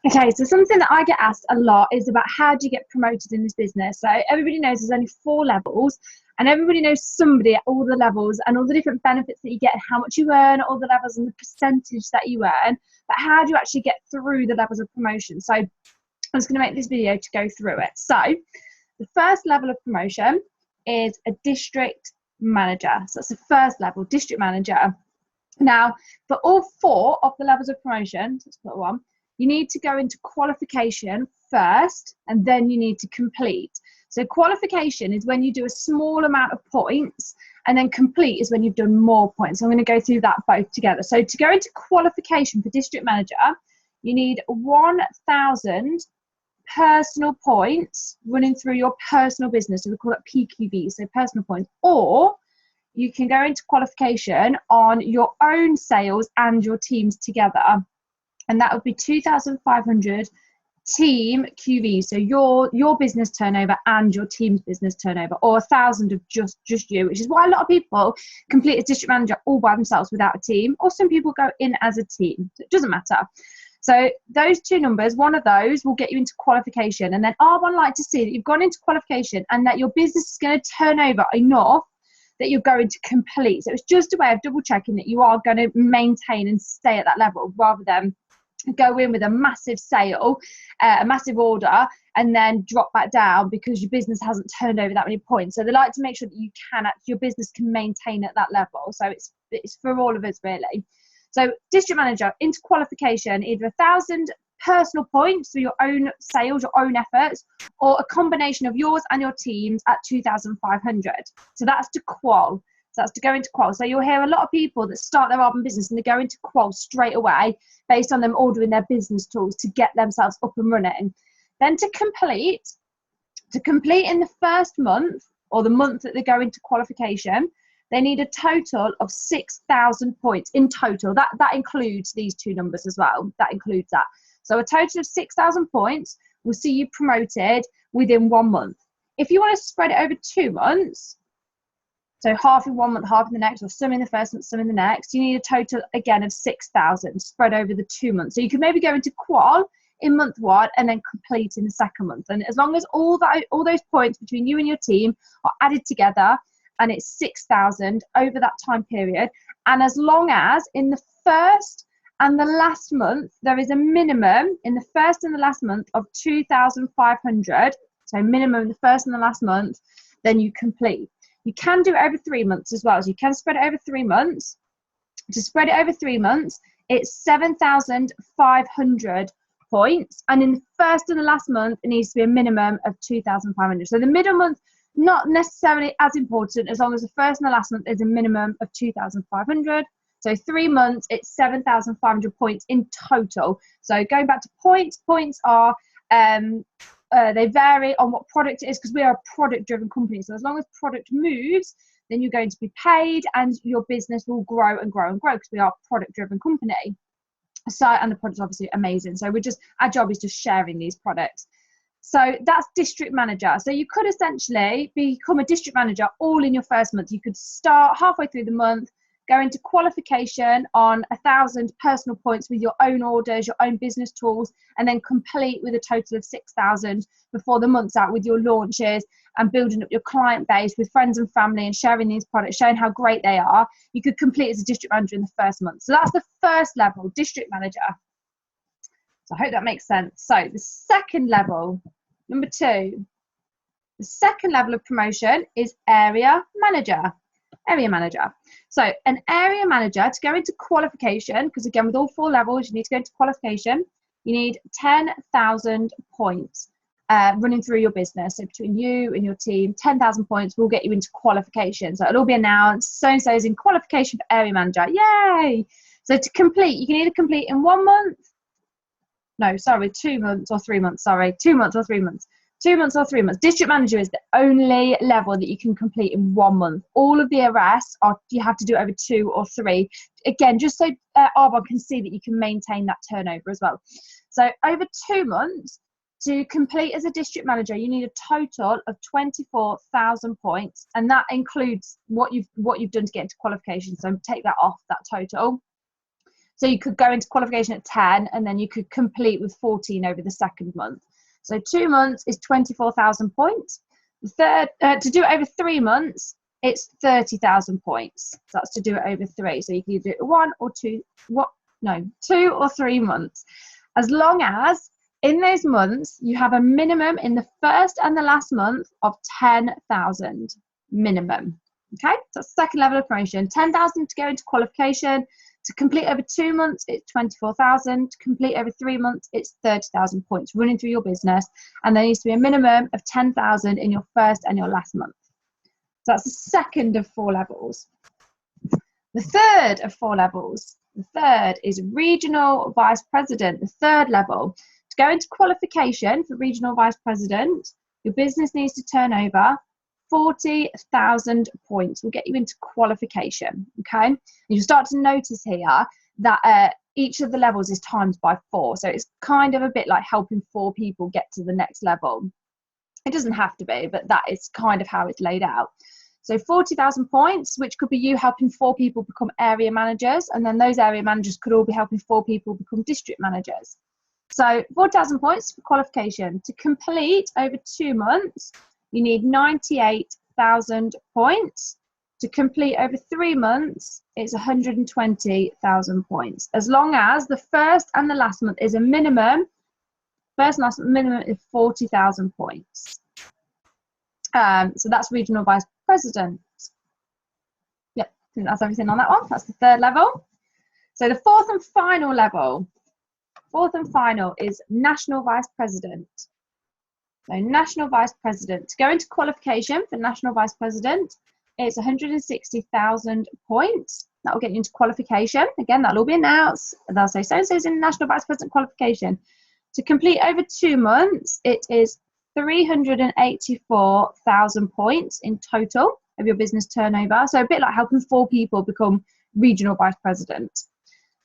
Okay, so something that I get asked a lot is about how do you get promoted in this business? So everybody knows there's only 4 levels, and everybody knows somebody at all the levels and all the different benefits that you get, how much you earn at all the levels and the percentage that you earn. But how do you actually get through the levels of promotion? So I'm just going to make this video to go through it. So the first level of promotion is a district manager. So that's the first level, district manager. Now, for all 4 of the levels of promotion, so let's put 1, you need to go into qualification first, and then you need to complete. So qualification is when you do a small amount of points, and then complete is when you've done more points. So I'm going to go through that both together. So to go into qualification for district manager, you need 1,000 personal points running through your personal business. So we call it PQV, so personal points. Or you can go into qualification on your own sales and your teams together. And that would be 2,500 team QV, so your business turnover and your team's business turnover, or 1,000 of just you, which is why a lot of people complete as district manager all by themselves without a team, or some people go in as a team. So it doesn't matter. So those 2 numbers, one of those will get you into qualification, and then Arbonne like to see that you've gone into qualification and that your business is going to turn over enough that you're going to complete. So it's just a way of double checking that you are going to maintain and stay at that level, rather than go in with a massive sale, a massive order, and then drop back down because your business hasn't turned over that many points. So they like to make sure that your business can maintain at that level. So it's for all of us really. So district manager into qualification, either 1,000 personal points through your own sales, your own efforts, or a combination of yours and your teams at 2,500. So that's to Qual. So that's to go into Qual. So you'll hear a lot of people that start their Arbonne business and they go into Qual straight away based on them ordering their business tools to get themselves up and running. Then to complete in the first month, or the month that they go into qualification, they need a total of 6,000 points in total. That includes these 2 numbers as well. That includes that. So a total of 6,000 points will see you promoted within 1 month. If you want to spread it over 2 months, so half in 1 month, half in the next, or some in the first month, some in the next, you need a total again of 6,000 spread over the 2 months. So you can maybe go into Qual in month 1 and then complete in the second month. And as long as all those points between you and your team are added together, and it's 6,000 over that time period, and as long as in the first and the last month there is a minimum in the first and the last month of 2,500, so minimum in the first and the last month, then you complete. You can do it over 3 months as well. So you can spread it over 3 months. To spread it over 3 months, it's 7,500 points. And in the first and the last month, it needs to be a minimum of 2,500. So the middle month, not necessarily as important, as long as the first and the last month is a minimum of 2,500. So 3 months, it's 7,500 points in total. So going back to points are they vary on what product it is, because we are a product-driven company. So as long as product moves, then you're going to be paid, and your business will grow and grow and grow, because we are a product-driven company. So, and the product's obviously amazing. So our job is just sharing these products. So that's district manager. So you could essentially become a district manager all in your first month. You could start halfway through the month, go into qualification on 1,000 personal points with your own orders, your own business tools, and then complete with a total of 6,000 before the month's out with your launches and building up your client base with friends and family and sharing these products, showing how great they are. You could complete as a district manager in the first month. So that's the first level, district manager. So I hope that makes sense. So the second level, number 2, the second level of promotion is area manager. Area manager. So an area manager, to go into qualification, because again with all 4 levels you need to go into qualification, you need 10,000 points running through your business. So between you and your team, 10,000 points will get you into qualification. So it'll all be announced, so and so is in qualification for area manager. Yay! So to complete, you can either complete in 1 month, no, sorry, 2 months or 3 months, sorry, 2 months or 3 months. 2 months or 3 months. District manager is the only level that you can complete in 1 month. All of the rest you have to do it over 2 or 3. Again, just so Arbonne can see that you can maintain that turnover as well. So over 2 months, to complete as a district manager, you need a total of 24,000 points, and that includes what you've done to get into qualification. So take that off that total. So you could go into qualification at 10 and then you could complete with 14 over the second month. So 2 months is 24,000 points. The third, to do it over 3 months, it's 30,000 points. So that's to do it over 3. So you can either do it 1 or 2, 2 or 3 months. As long as in those months you have a minimum in the first and the last month of 10,000 minimum. Okay, so that's second level of promotion. 10,000 to go into qualification. To complete over 2 months, it's 24,000. To complete over 3 months, it's 30,000 points running through your business. And there needs to be a minimum of 10,000 in your first and your last month. So that's the second of 4 levels. The third of 4 levels, the third is regional vice president, the third level. To go into qualification for regional vice president, your business needs to turn over 40,000 points. Will get you into qualification, okay? And you start to notice here that each of the levels is times by 4. So it's kind of a bit like helping 4 people get to the next level. It doesn't have to be, but that is kind of how it's laid out. So 40,000 points, which could be you helping 4 people become area managers, and then those area managers could all be helping 4 people become district managers. So 40,000 points for qualification. To complete over 2 months, you need 98,000 points. To complete over 3 months, it's 120,000 points. As long as the first and the last month is a minimum, first and last minimum is 40,000 points. So that's regional vice president. Yep, I think that's everything on that one. That's the third level. So the fourth and final level, is national vice president. So national vice president. To go into qualification for national vice president, it's 160,000 points. That will get you into qualification. Again, that'll all be announced. They'll say so-and-so's in national vice president qualification. To complete over 2 months, it is 384,000 points in total of your business turnover. So a bit like helping 4 people become regional vice president.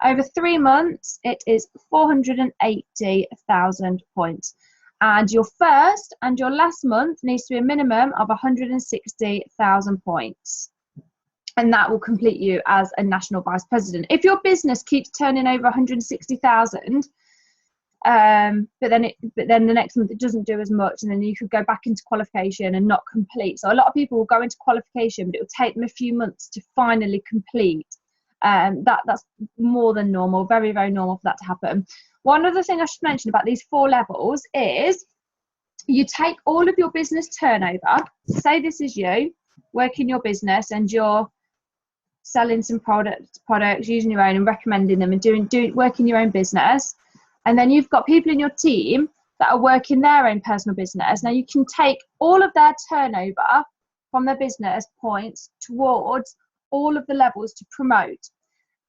Over 3 months, it is 480,000 points. And your first and your last month needs to be a minimum of 160,000 points. And that will complete you as a national vice president. If your business keeps turning over 160,000, but then the next month it doesn't do as much, and then you could go back into qualification and not complete. So a lot of people will go into qualification, but it will take them a few months to finally complete. That's more than normal, very, very normal for that to happen. One other thing I should mention about these 4 levels is you take all of your business turnover. Say this is you working your business and you're selling some products, using your own and recommending them and working your own business. And then you've got people in your team that are working their own personal business. Now you can take all of their turnover from their business points towards all of the levels to promote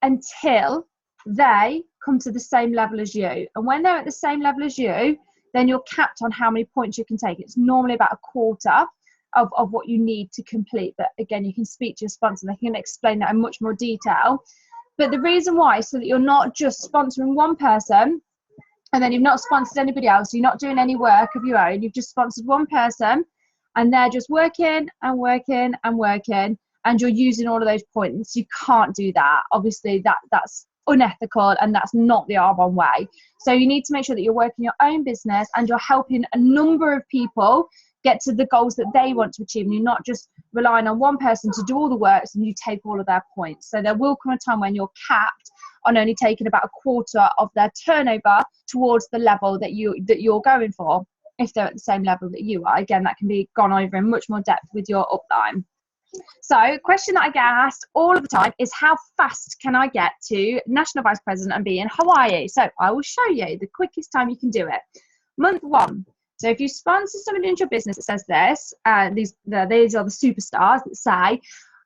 until they come to the same level as you. And when they're at the same level as you, then you're capped on how many points you can take. It's normally about a quarter of what you need to complete. But again, you can speak to your sponsor. They can explain that in much more detail. But the reason why is so that you're not just sponsoring one person and then you've not sponsored anybody else. You're not doing any work of your own. You've just sponsored one person and they're just working and working and working, and you're using all of those points. You can't do that. Obviously, that's unethical and that's not the Arbonne way. So you need to make sure that you're working your own business and you're helping a number of people get to the goals that they want to achieve, and you're not just relying on one person to do all the work and you take all of their points. So there will come a time when you're capped on only taking about a quarter of their turnover towards the level that you're going for, if they're at the same level that you are. Again, that can be gone over in much more depth with your upline. So a question that I get asked all of the time is, how fast can I get to national vice president and be in Hawaii? So I will show you the quickest time you can do it. Month 1. So if you sponsor somebody into your business that says this, these are the superstars that say,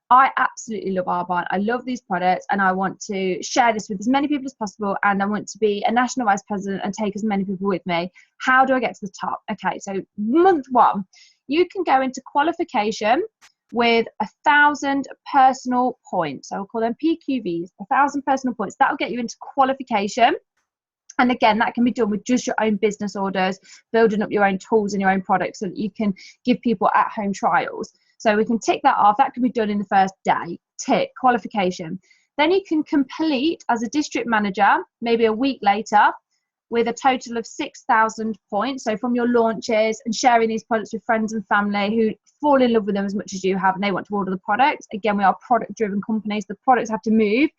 I absolutely love Arbonne, I love these products, and I want to share this with as many people as possible, and I want to be a national vice president and take as many people with me. How do I get to the top? Okay, so month 1, you can go into qualification with 1,000 personal points. So we'll call them PQVs, 1,000 personal points. That will get you into qualification. And again, that can be done with just your own business orders, building up your own tools and your own products so that you can give people at-home trials. So we can tick that off. That can be done in the first day. Tick, qualification. Then you can complete as a district manager, maybe a week later, with a total of 6,000 points. So from your launches and sharing these products with friends and family who fall in love with them as much as you have and they want to order the products. Again, we are product-driven companies. The products have to move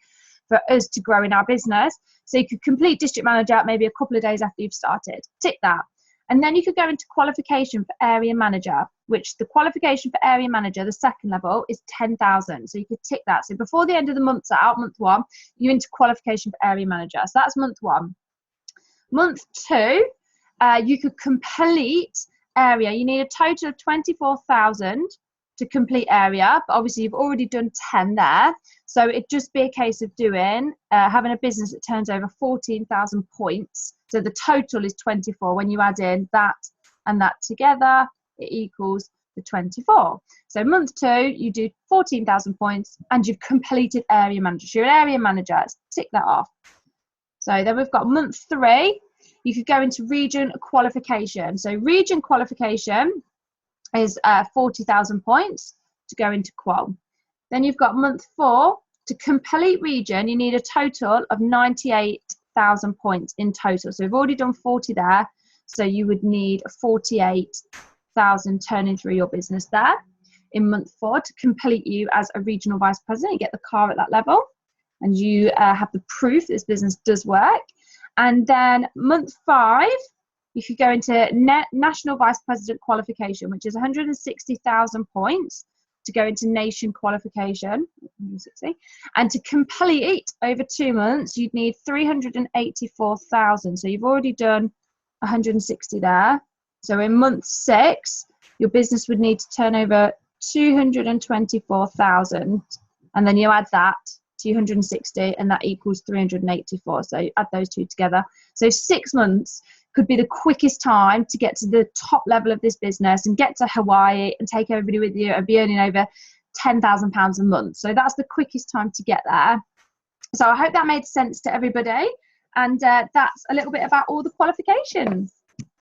for us to grow in our business. So you could complete district manager maybe a couple of days after you've started. Tick that. And then you could go into qualification for area manager, which the qualification for area manager, the second level, is 10,000. So you could tick that. So before the end of the month's out, month 1, you're into qualification for area manager. So that's month 1. Month 2, you could complete area. You need a total of 24,000 to complete area, but obviously you've already done 10 there. So it'd just be a case of doing, having a business that turns over 14,000 points. So the total is 24. When you add in that and that together, it equals the 24. So month 2, you do 14,000 points and you've completed area manager. So you're an area manager. Let's tick that off. So then we've got month 3, you could go into region qualification. So region qualification is 40,000 points to go into Qual. Then you've got month 4, to complete region, you need a total of 98,000 points in total. So we've already done 40 there. So you would need 48,000 turning through your business there. In month 4, to complete you as a regional vice president, you get the car at that level. And you have the proof this business does work. And then month 5, you could go into national vice president qualification, which is 160,000 points to go into nation qualification, 160. And to complete over 2 months, you'd need 384,000. So you've already done 160 there. So in month 6, your business would need to turn over 224,000. And then you add that 260 and that equals 384. So you add those two together. So 6 months could be the quickest time to get to the top level of this business and get to Hawaii and take everybody with you and be earning over £10,000 a month. So that's the quickest time to get there. So I hope that made sense to everybody. And that's a little bit about all the qualifications.